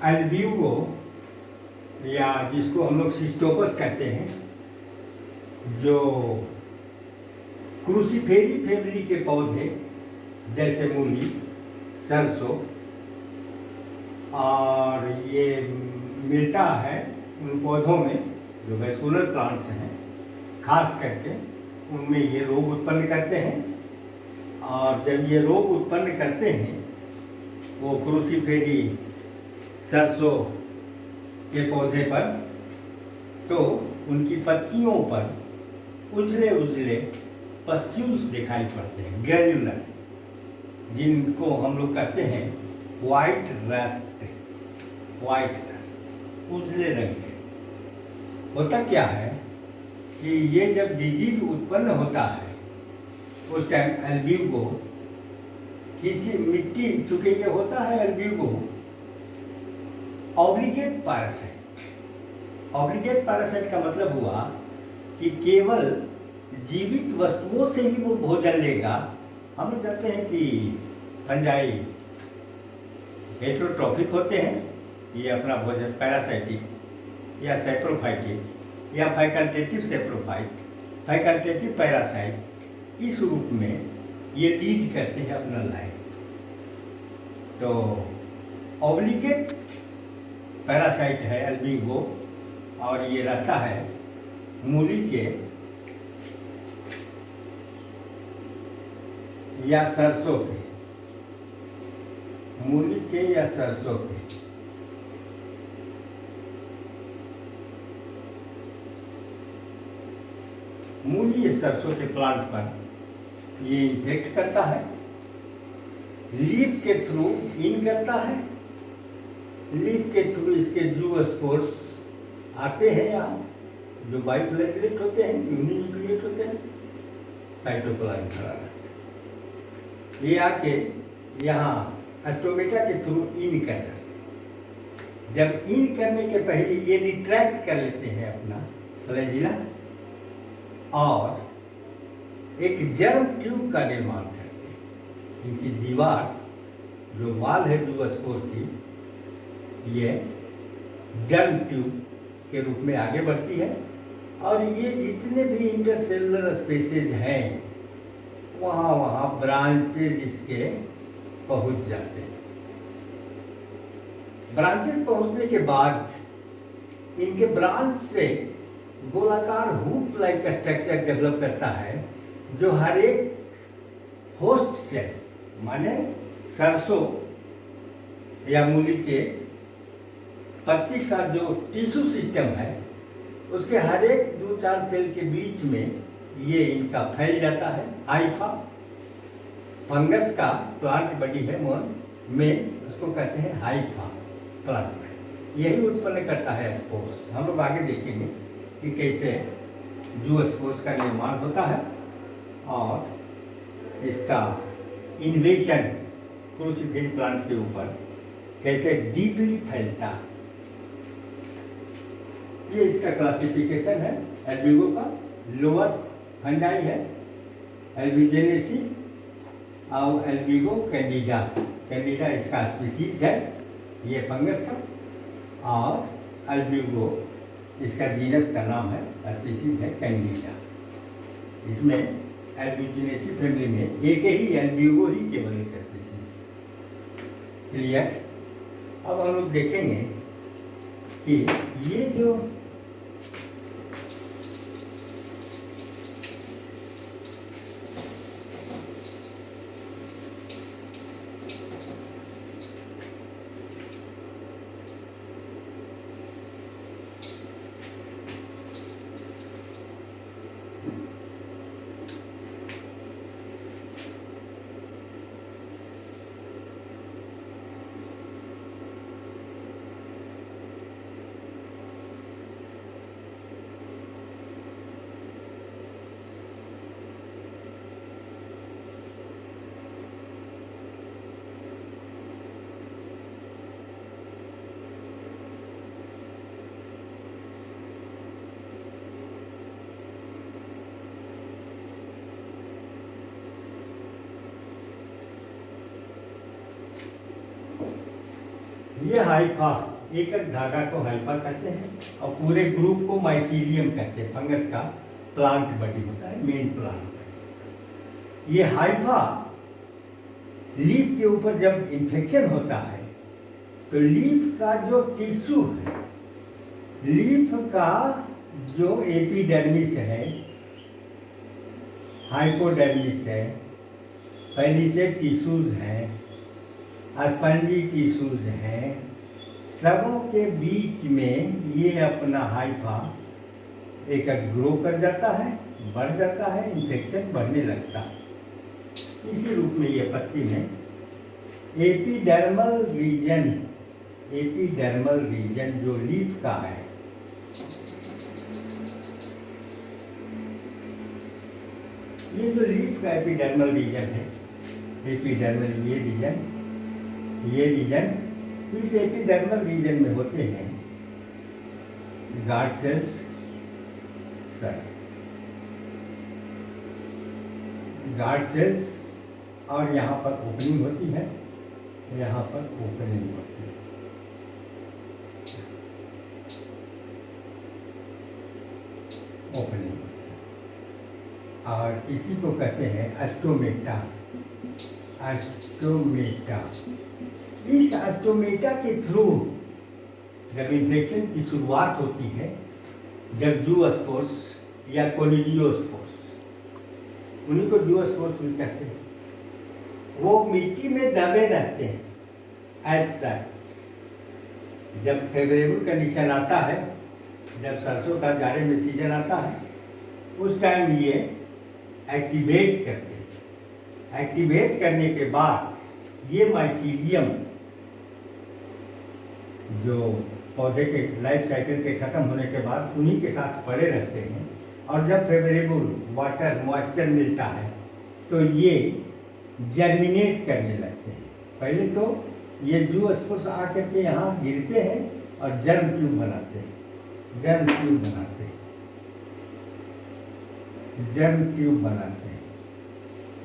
Albugo या जिसको हम लोग सिस्टोपस कहते हैं, जो क्रूसीफेरी फैमिली के पौधे जैसे मूली, सरसों और ये मिलता है उन पौधों में जो वेस्कुलर प्लांट्स हैं, खास करके उनमें ये रोग उत्पन्न करते हैं। और जब ये रोग उत्पन्न करते हैं वो क्रूसीफेरी सरसों के पौधे पर, तो उनकी पत्तियों पर उजले उजले पस्ट्यूल्स दिखाई पड़ते हैं, ग्रैन्युलर, जिनको हम लोग कहते हैं वाइट रस्ट, उजले रंग के। होता क्या है कि ये जब डिजीज उत्पन्न होता है उस टाइम अल्ब्यूगो किसी मिट्टी, चूंकि ये होता है Albugo obligate parasite. Obligate parasite का मतलब हुआ कि केवल जीवित वस्तुओं से ही वो भोजन लेगा। हम लोग जानते हैं कि फंजाई हेटेरोट्रॉफिक होते हैं, ये अपना भोजन पैरासाइटिक या सैप्रोफाइटिक या फैकल्टेटिव सैप्रोफाइट, फैकल्टेटिव पैरासाइट, इस रूप में ये लीड करते हैं अपना लाइफ। तो ऑब्लिगेट पैरासाइट है अल्ब्यूगो, और ये रहता है मूली के या सरसों के, मूली के या सरसों के। मूली या सरसों के प्लांट पर ये इन्फेक्ट करता है, लीफ के थ्रू इन करता है, लीफ के थ्रू इसके जूस्पोर्स आते हैं यहाँ, जो बाइफ्लैजेलेट होते हैं, यूनिन्यूक्लिएट होते हैं, साइटोप्लाज्म खड़ा रहता है। ये आके यहाँ स्टोमेटा के थ्रू इन कर जाते हैं। जब इन करने के पहले ये रिट्रैक्ट कर लेते हैं अपना फ्लैजिला और एक जर्म ट्यूब का निर्माण करते हैं। इनकी दीवार, जो वाल है जूस्पोर की, ये जर्म ट्यूब के रूप में आगे बढ़ती है और ये जितने भी इंटरसेलुलर स्पेसेज हैं वहाँ वहाँ ब्रांचेज इसके पहुँच जाते हैं। ब्रांचेज पहुँचने के बाद इनके ब्रांच से गोलाकार हुक लाइक स्ट्रक्चर डेवलप करता है, जो हर एक होस्ट सेल, माने सरसों या मूली के पत्ती का जो टिश्यू सिस्टम है, उसके हर एक 2-4 सेल के बीच में ये इनका फैल जाता है। हाइफा फंगस का प्लांट बॉडी है में, उसको कहते हैं हाइफा प्लांट, यही उत्पन्न करता है स्पोर्स। हम लोग आगे देखेंगे कि कैसे जूस्पोर्स का निर्माण होता है और इसका इन्वेशन क्रूसीफेरी प्लांट के ऊपर कैसे डीपली फैलता है। ये इसका क्लासिफिकेशन है अल्ब्यूगो का। लोअर फंजाई है एल्ब्यूजेनेसी और अल्ब्यूगो कैंडिडा, कैंडिडा इसका स्पीसीज है ये फंगस का, और अल्ब्यूगो इसका जीनस का नाम है, स्पीसीज है कैंडिडा। इसमें एल्ब्यूजेनेसी फैमिली में एक ही अल्ब्यूगो ही केवल एक स्पीसीज। क्लियर। अब हम लोग देखेंगे कि ये जो ये हाइफा, एकक धागा को हाइफा कहते हैं और पूरे ग्रुप को माइसीलियम कहते हैं। फंगस का प्लांट बॉडी होता है, मेन प्लांट। ये हाइफा लीफ के ऊपर जब इन्फेक्शन होता है तो लीफ का जो टिश्यू है, लीफ का जो एपिडर्मिस है, हाइपोडर्मिस है, पेलिसेड टिश्यूज हैं, स्पंजी टिश्यूज हैं, सबों के बीच में ये अपना हाइफा एक ग्रो कर जाता है, बढ़ जाता है, इन्फेक्शन बढ़ने लगता है। इसी रूप में ये पत्ती में एपिडर्मल रीजन जो लीफ का है, ये जो लीफ का एपिडर्मल रीजन है, एपिडर्मल ये रीजन इस एपिडर्मल रीजन में होते हैं गार्ड सेल्स, और यहाँ पर ओपनिंग होती है, यहाँ पर ओपनिंग होती है। ओपनिंग और इसी को कहते हैं अस्टोमेटा। इस अस्टोमेटा के थ्रू जब इन्फेक्शन की शुरुआत होती है, जब जूओस्पोर्स या कोनिडियोस्पोर्स, उन्हीं को जूओस्पोर्स भी कहते हैं, वो मिट्टी में दबे रहते हैं एज सच। जब फेवरेबल कंडीशन आता है, जब सरसों का जाड़े में सीजन आता है, उस टाइम ये एक्टिवेट करते हैं। एक्टिवेट करने के बाद ये माइसीलियम जो पौधे के लाइफ साइकिल के ख़त्म होने के बाद उन्हीं के साथ पड़े रहते हैं, और जब फेवरेबल वाटर मॉइस्चर मिलता है तो ये जर्मिनेट करने लगते हैं। पहले तो ये जूओस्पोर्स आकर के यहाँ गिरते हैं और जर्म ट्यूब बनाते हैं,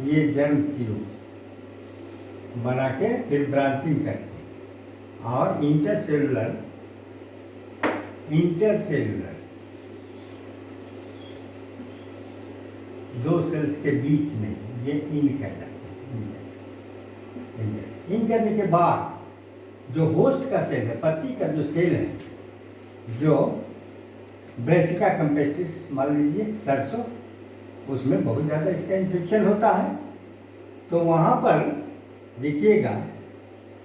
ये जर्म ट्यूब बना के फिर ब्रांचिंग करते हैं और इंटरसेलुलर दो सेल्स के बीच में ये इन कर जाते हैं। इन करने के बाद जो होस्ट का सेल है, पत्ती का जो सेल है, जो ब्रेसिका कंपेस्टिस मान लीजिए सरसों, उसमें बहुत ज़्यादा इसका इन्फेक्शन होता है। तो वहाँ पर देखिएगा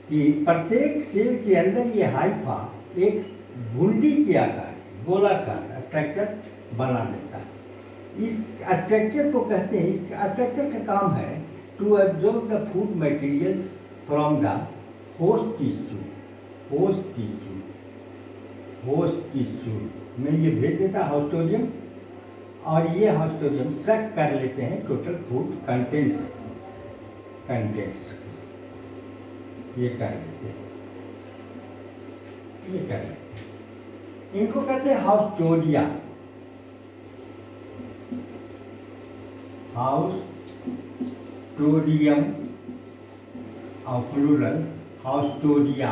कि प्रत्येक सेल के अंदर ये हाइफा एक घुंडी के आकार, गोलाकार स्ट्रक्चर बना देता है। इस स्ट्रक्चर को कहते हैं, इस स्ट्रक्चर का काम है to absorb the food materials from the host tissue में ये भेज देता है हाउस्टोरियम, और ये हाउस्टोरियम सक कर लेते हैं टोटल फूड कंटेंट्स ये कर लेते हैं। इनको कहते हैं हाउस्टोरिया। हाउस्टोरियम और प्लूरल हाउस्टोरिया।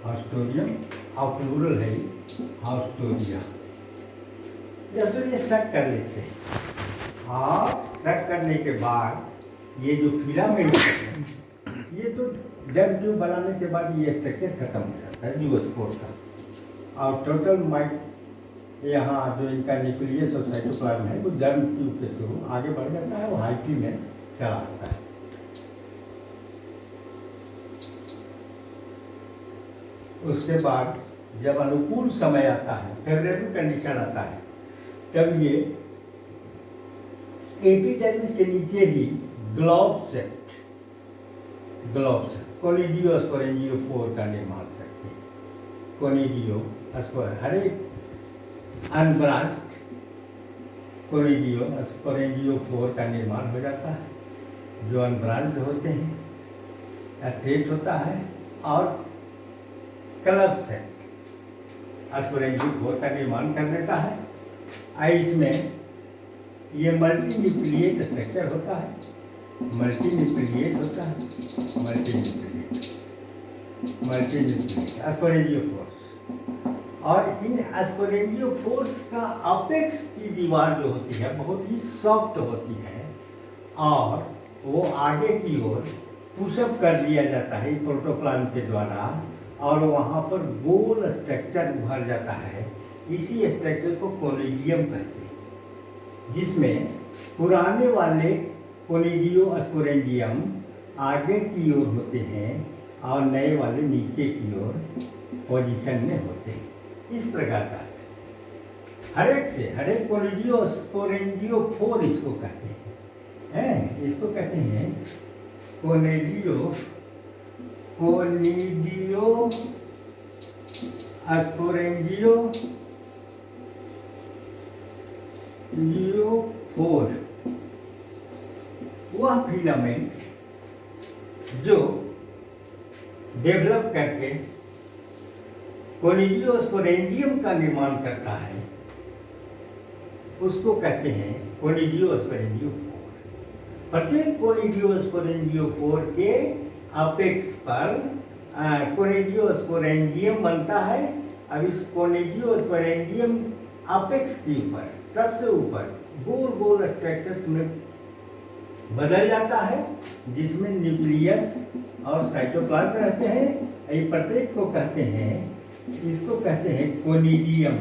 हाउस्टोरियम और प्लूरल है हाउस्टोरिया। जब तो ये सक कर लेते हैं और सक करने के बाद ये जो फिलामेंट है, ये तो जर्म ट्यूब बनाने के बाद ये स्ट्रक्चर खत्म हो जाता है जूओस्पोर का, और टोटल माइट यहाँ जो इनका न्यूक्लियस और साइटोप्लाज्म है वो जर्म ट्यूब के थ्रू आगे बढ़ जाता है, वो हाइफी में चला आता है। उसके बाद जब अनुकूल समय आता है, फेवरेबल कंडीशन आता है, तब ये एपिडर्मिस के नीचे ही ग्लोब्स कोनिडियोस्पोरेंजियोफोर का निर्माण करते हैं। कोनिडियोस्पोर हर एक अनब्रांच्ड कोनिडियोस्पोरेंजियोफोर का निर्माण हो जाता है, जो अनब्रांच्ड होते हैं, स्ट्रेट होता है, और क्लब सेट स्पोरेंजियोफोर का निर्माण कर देता है। इसमें ये मल्टी न्यूक्लिएट स्ट्रक्चर होता है, मल्टी न्यूक्लिएट होता है, मल्टी न्यूक्लिएट एस्पोरेंजियोफोर्स। और इन एस्पोरेंजियोफोर्स का अपेक्स की दीवार जो होती है बहुत ही सॉफ्ट होती है और वो आगे की ओर पुशअप कर दिया जाता है प्रोटोप्लाज्म के द्वारा और वहाँ पर गोल स्ट्रक्चर उभर जाता है। इसी स्ट्रक्चर को कोनिडियम कहते हैं, जिसमें पुराने वाले कोनिडियो स्पोरेंजियम आगे की ओर होते हैं और नए वाले नीचे की ओर पोजीशन में होते हैं। इस प्रकार का हर एक कोनिडियो स्पोरेंजियोफोर इसको कहते हैं, इसको कहते हैं कोनिडियो स्पोरेंजियोफोर। वह फिलामेंट जो डेवलप करके कोनिडियो स्पोरेंजियम का निर्माण करता है उसको कहते हैं कोनिडियो स्पोरेंजियोफोर। प्रत्येक कोनिडियो स्पोरेंजियोफोर के अपेक्स पर कोनिडियो स्पोरेंजियम बनता है। अब इस कोनिडियो स्पोरेंजियम अपेक्स के ऊपर सबसे ऊपर गोल गोल स्ट्रक्चर्स में बदल जाता है, जिसमें न्यूक्लियस और साइटोप्लाज्म रहते हैं। ये प्रत्येक को कहते हैं, इसको कहते हैं कोनिडियम,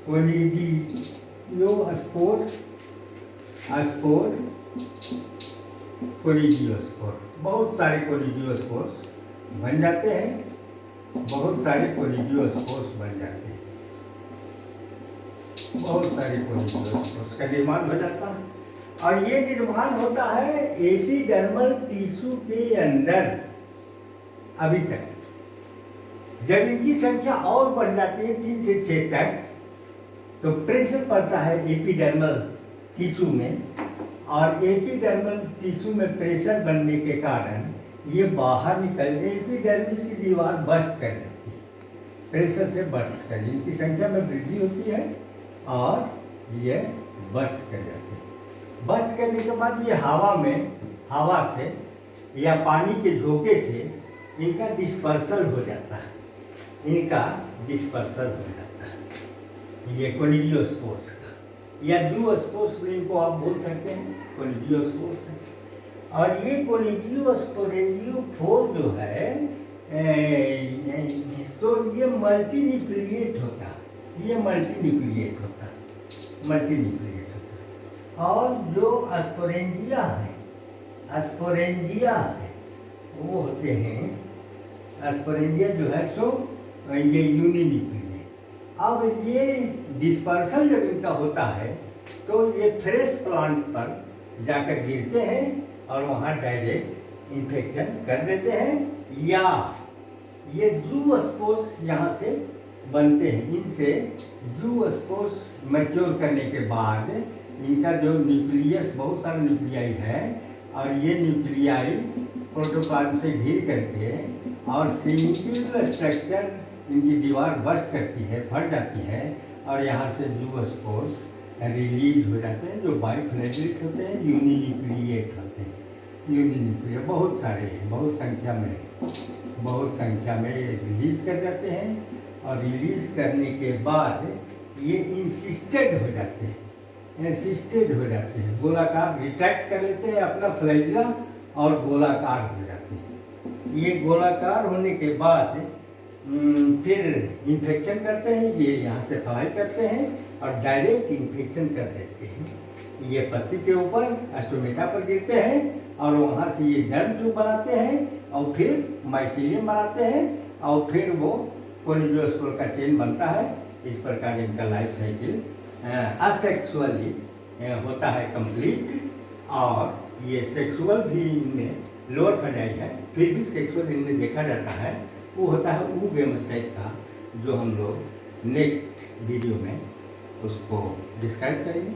कोनिडियोस्पोर, कोनिडियोस्पोर। बहुत सारे कोनिडियोस्पोर्स बन जाते हैं, बहुत सारे कोनिडियोस्पोर्स बन जाते हैं, बहुत सारे कोनिडियोस्पोर्स का निर्माण हो जाता है। और ये निर्माण होता है एपिडर्मल टिश्यू के अंदर। अभी तक जब इनकी संख्या और बढ़ जाती है 3 से 6 तक, तो प्रेशर पड़ता है एपिडर्मल टिश्यू में और एपिडर्मल टिश्यू में प्रेशर बनने के कारण ये बाहर निकल के एपिडर्मिस की दीवार बस्ट कर जाती है, प्रेशर से बस्ट कर, इनकी संख्या में वृद्धि होती है और ये बस्ट कर जाती है। बस्ट करने के बाद ये हवा से या पानी के झोंके से इनका डिस्पर्सल हो जाता है, इनका डिस्पर्सल हो जाता है। ये कोनिडियोस्पोर्स का या जूस्पोर्स भी इनको आप बोल सकते हैं, कोनिडियोस्पोर्स है। और ये कोनिडियोस्पोरेंजियोफोर जो है सो ये मल्टी न्यूक्लिएट होता है, ये मल्टी न्यूक्लिएट होता है। और जो स्पोरेंजिया है वो होते हैं, स्पोरेंजिया जो है सो ये यूनिन्यूक्लिएट। अब ये डिस्पर्सल जब इनका होता है तो ये फ्रेश प्लांट पर जाकर गिरते हैं और वहाँ डायरेक्ट इन्फेक्शन कर देते हैं, या ये जूस्पोर्स यहाँ से बनते हैं। इनसे जूस्पोर्स मैच्योर करने के बाद इनका जो न्यूक्लियस, बहुत सारे न्यूक्लियाई है और ये न्यूक्लियाई प्रोटोप्लाज्म से घिर करके और सिंगल स्ट्रक्चर इनकी दीवार बस्ट करती है, फट जाती है और यहाँ से जूस्पोर्स रिलीज हो जाते हैं, जो बाइफ्लैजिक होते हैं, यूनिन्यूक्लिएट होते हैं। यूनिन्यूक्लिएट बहुत सारे हैं, बहुत संख्या में रिलीज कर जाते हैं और रिलीज करने के बाद ये इंसिस्टेड हो जाते हैं, गोलाकार रिट्रैक्ट कर लेते हैं अपना फ्लैजिला और गोलाकार हो जाते हैं। ये गोलाकार होने के बाद फिर इन्फेक्शन करते हैं, ये यहाँ से फ्लाई करते हैं और डायरेक्ट इन्फेक्शन कर देते हैं। ये पत्ती के ऊपर स्टोमेटा पर गिरते हैं और वहाँ से ये जर्म ट्यूब बनाते हैं और फिर माइसीलियम बनाते हैं और फिर वो कोनिडियोस्पोर का चेन बनता है। इस प्रकार इनका लाइफ साइकिल असेक्सुअली होता है कंप्लीट। और ये सेक्सुअल भी इनमें लोअर फजाई है, फिर भी सेक्सुअल इनमें देखा जाता है, वो होता है ऊगेमस टाइप का, जो हम लोग नेक्स्ट वीडियो में उसको डिस्क्राइब करेंगे।